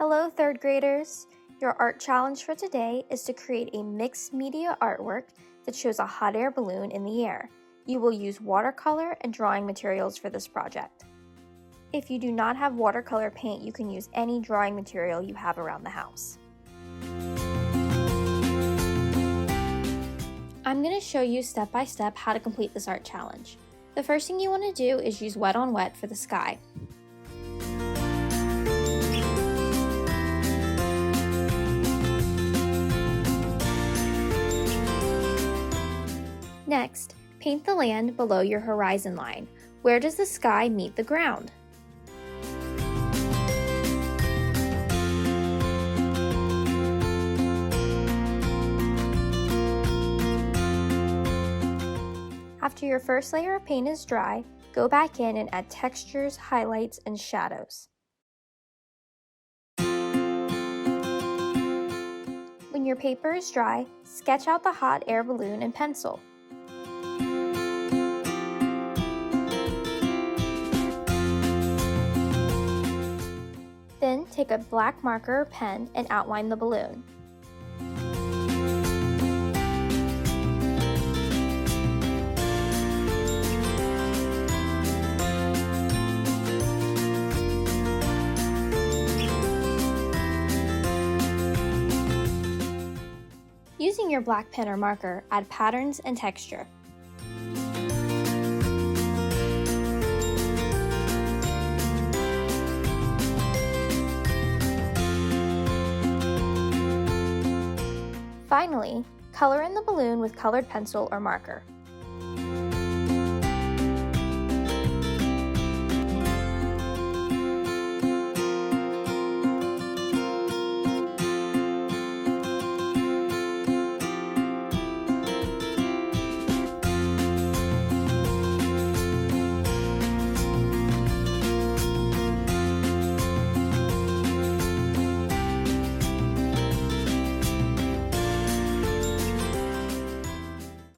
Hello, third graders! Your art challenge for today is to create a mixed media artwork that shows a hot air balloon in the air. You will use watercolor and drawing materials for this project. If you do not have watercolor paint, you can use any drawing material you have around the house. I'm going to show you step by step how to complete this art challenge. The first thing you want to do is use wet on wet for the sky. Next, paint the land below your horizon line. Where does the sky meet the ground? After your first layer of paint is dry, go back in and add textures, highlights, and shadows. When your paper is dry, sketch out the hot air balloon in pencil. Then take a black marker or pen and outline the balloon. Using your black pen or marker, add patterns and texture. Finally, color in the balloon with colored pencil or marker.